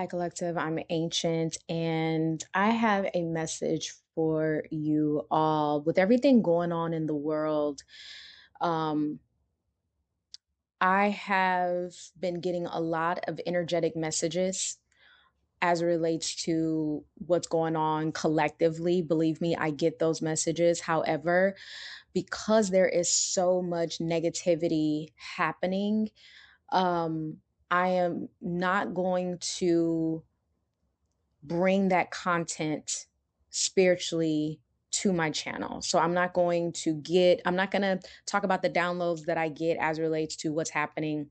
Hi, Collective. I'm Ancient, and I have a message for you all. With everything going on in the world, um, I have been getting a lot of energetic messages as it relates to what's going on collectively. Believe me, I get those messages. However, because there is so much negativity happening, um, I am not going to bring that content spiritually to my channel. So I'm not going to talk about the downloads that I get as it relates to what's happening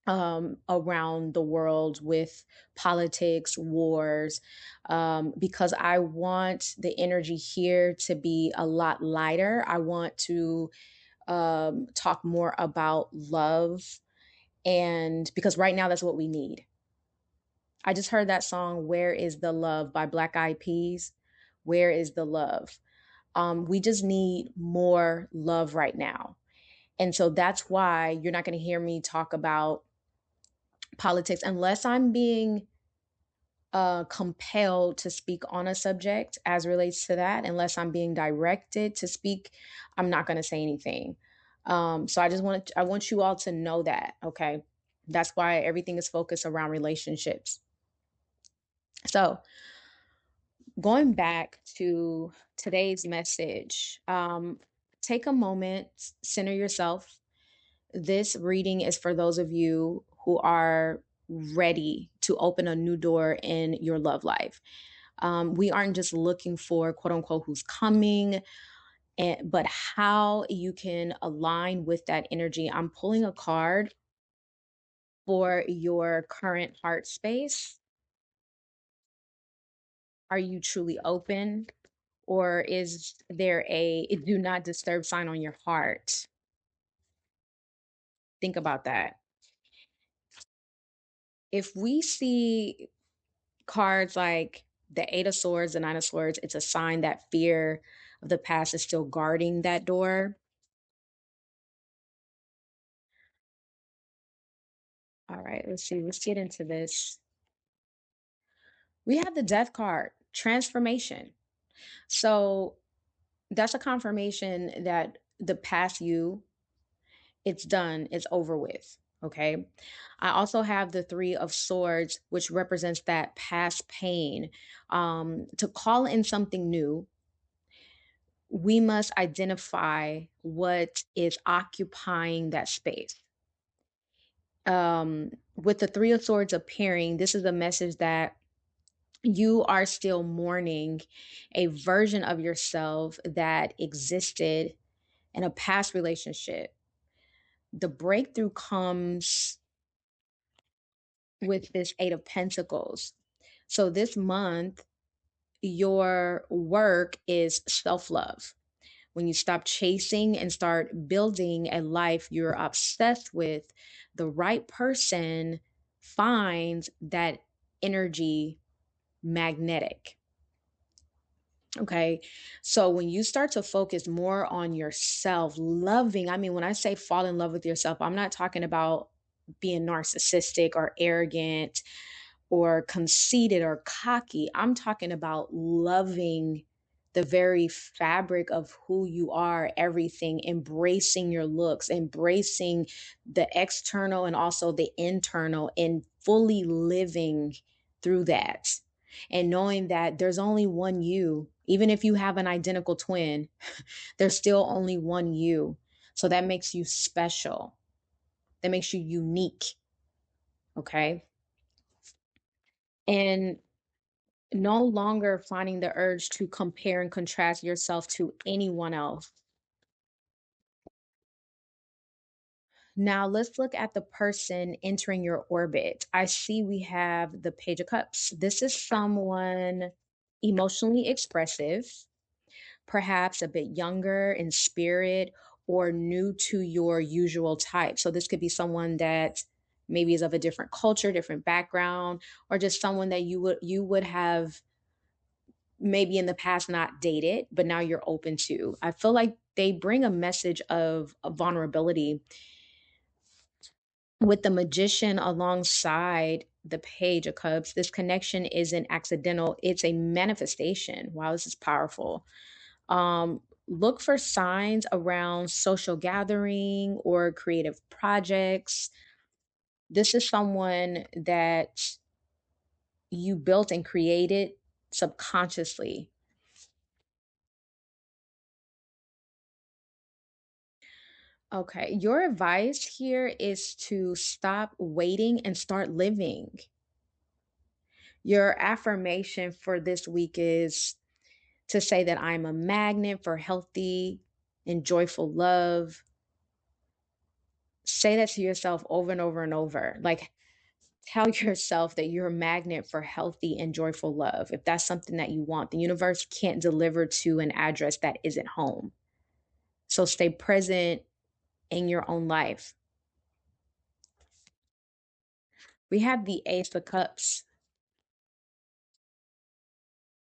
around the world with politics, wars, because I want the energy here to be a lot lighter. I want to talk more about love. And because right now that's what we need. I just heard that song, Where is the Love by Black Eyed Peas. Where is the love? We just need more love right now. And so that's why you're not going to hear me talk about politics unless I'm being compelled to speak on a subject as relates to that. Unless I'm being directed to speak, I'm not going to say anything. So I want you all to know that. Okay. That's why everything is focused around relationships. So, going back to today's message, take a moment, center yourself. This reading is for those of you who are ready to open a new door in your love life. We aren't just looking for quote unquote who's coming, but how you can align with that energy. I'm pulling a card for your current heart space. Are you truly open? Or is there a do not disturb sign on your heart? Think about that. If we see cards like the Eight of Swords, the Nine of Swords, it's a sign that fear of the past is still guarding that door. All right, let's see. Let's get into this. We have the Death card, transformation. So that's a confirmation that the past you, it's done, it's over with. Okay. I also have the Three of Swords, which represents that past pain. To call in something new, we must identify what is occupying that space. With the Three of Swords appearing, this is a message that you are still mourning a version of yourself that existed in a past relationship. The breakthrough comes with this Eight of Pentacles. So this month, your work is self love. When you stop chasing and start building a life you're obsessed with, the right person finds that energy magnetic. Okay. So when you start to focus more on yourself, loving, I mean, when I say fall in love with yourself, I'm not talking about being narcissistic or arrogant or conceited or cocky. I'm talking about loving the very fabric of who you are, everything, embracing your looks, embracing the external and also the internal, and fully living through that. And knowing that there's only one you, even if you have an identical twin, there's still only one you. So that makes you special. That makes you unique. Okay. And no longer finding the urge to compare and contrast yourself to anyone else. Now let's look at the person entering your orbit. I see we have the Page of Cups. This is someone emotionally expressive, perhaps a bit younger in spirit or new to your usual type. So this could be someone that maybe is of a different culture, different background, or just someone that you would have maybe in the past not dated, but now you're open to. I feel like they bring a message of vulnerability with the Magician alongside the Page of Cups. This connection isn't accidental, it's a manifestation. Wow, this is powerful. Look for signs around social gathering or creative projects. This is someone that you built and created subconsciously. Okay, your advice here is to stop waiting and start living. Your affirmation for this week is to say that I'm a magnet for healthy and joyful love. Say that to yourself over and over and over. Like, tell yourself that you're a magnet for healthy and joyful love. If that's something that you want, the universe can't deliver to an address that isn't home. So stay present in your own life. We have the Ace of Cups.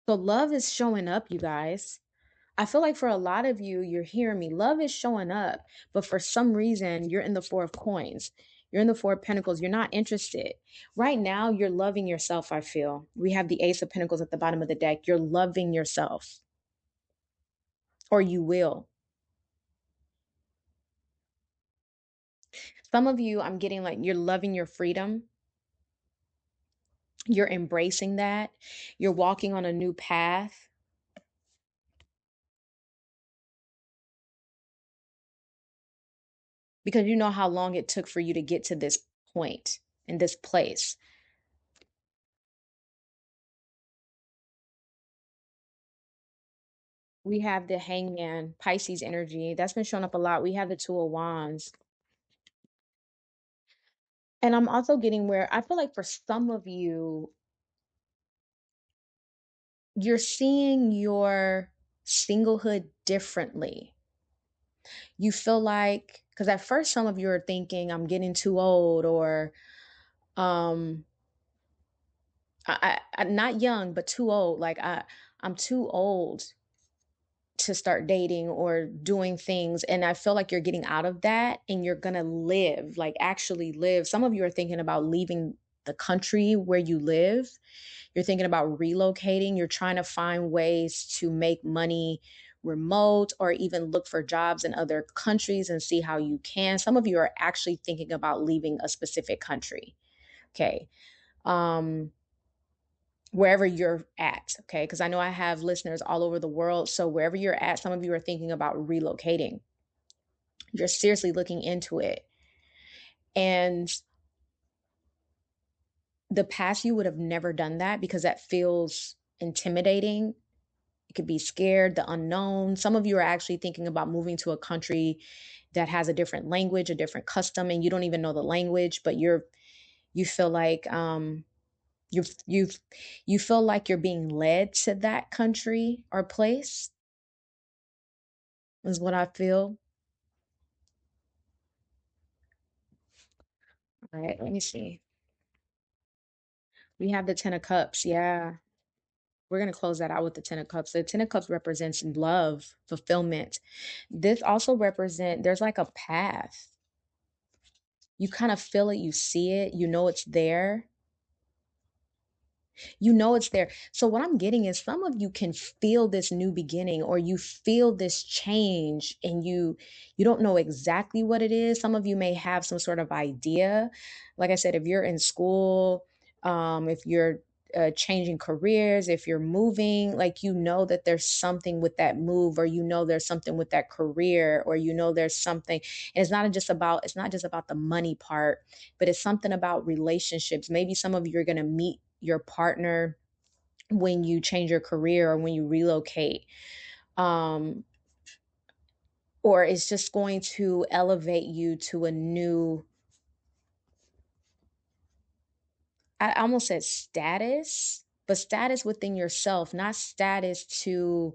So love is showing up, you guys. I feel like for a lot of you, you're hearing me. Love is showing up, but for some reason, you're in the Four of Coins. You're in the Four of Pentacles. You're not interested. Right now, you're loving yourself, I feel. We have the Ace of Pentacles at the bottom of the deck. You're loving yourself, or you will. Some of you, I'm getting like you're loving your freedom. You're embracing that. You're walking on a new path because you know how long it took for you to get to this point in this place. We have the Hangman, Pisces energy. That's been showing up a lot. We have the Two of Wands. And I'm also getting where I feel like for some of you, you're seeing your singlehood differently. You feel like, because at first some of you are thinking, I'm getting too old, or um, not young, but too old. Like I'm too old to start dating or doing things. And I feel like you're getting out of that and you're going to live, like actually live. Some of you are thinking about leaving the country where you live. You're thinking about relocating. You're trying to find ways to make money remote or even look for jobs in other countries and see how you can. Some of you are actually thinking about leaving a specific country. Okay. Um, Wherever you're at, okay? Because I know I have listeners all over the world. So wherever you're at, some of you are thinking about relocating. You're seriously looking into it. And the past, you would have never done that because that feels intimidating. It could be scared, the unknown. Some of you are actually thinking about moving to a country that has a different language, a different custom, and you don't even know the language, but you feel like you you you feel like you're being led to that country or place is what I feel. All right, let me see. We have the Ten of Cups. Yeah. We're going to close that out with the Ten of Cups. The Ten of Cups represents love, fulfillment. This also represent there's like a path. You kind of feel it, you see it, you know it's there. You know it's there. So what I'm getting is some of you can feel this new beginning or you feel this change and you don't know exactly what it is. Some of you may have some sort of idea. Like I said, if you're in school, if you're changing careers, if you're moving, like you know that there's something with that move, or you know there's something with that career, or you know there's something. And it's not just about the money part, but it's something about relationships. Maybe some of you are going to meet your partner when you change your career or when you relocate. Um, or it's just going to elevate you to a new, I almost said status, but status within yourself, not status to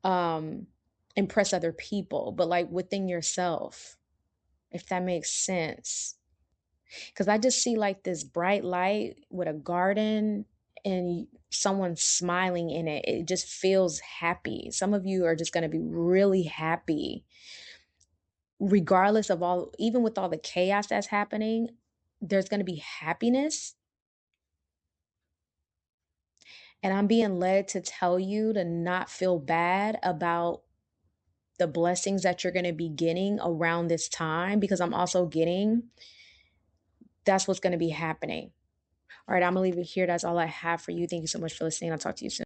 um, impress other people, but like within yourself, if that makes sense. Because I just see like this bright light with a garden and someone smiling in it. It just feels happy. Some of you are just going to be really happy, regardless of all, even with all the chaos that's happening. There's going to be happiness. And I'm being led to tell you to not feel bad about the blessings that you're going to be getting around this time, because I'm also getting that's what's going to be happening. All right, I'm going to leave it here. That's all I have for you. Thank you so much for listening. I'll talk to you soon.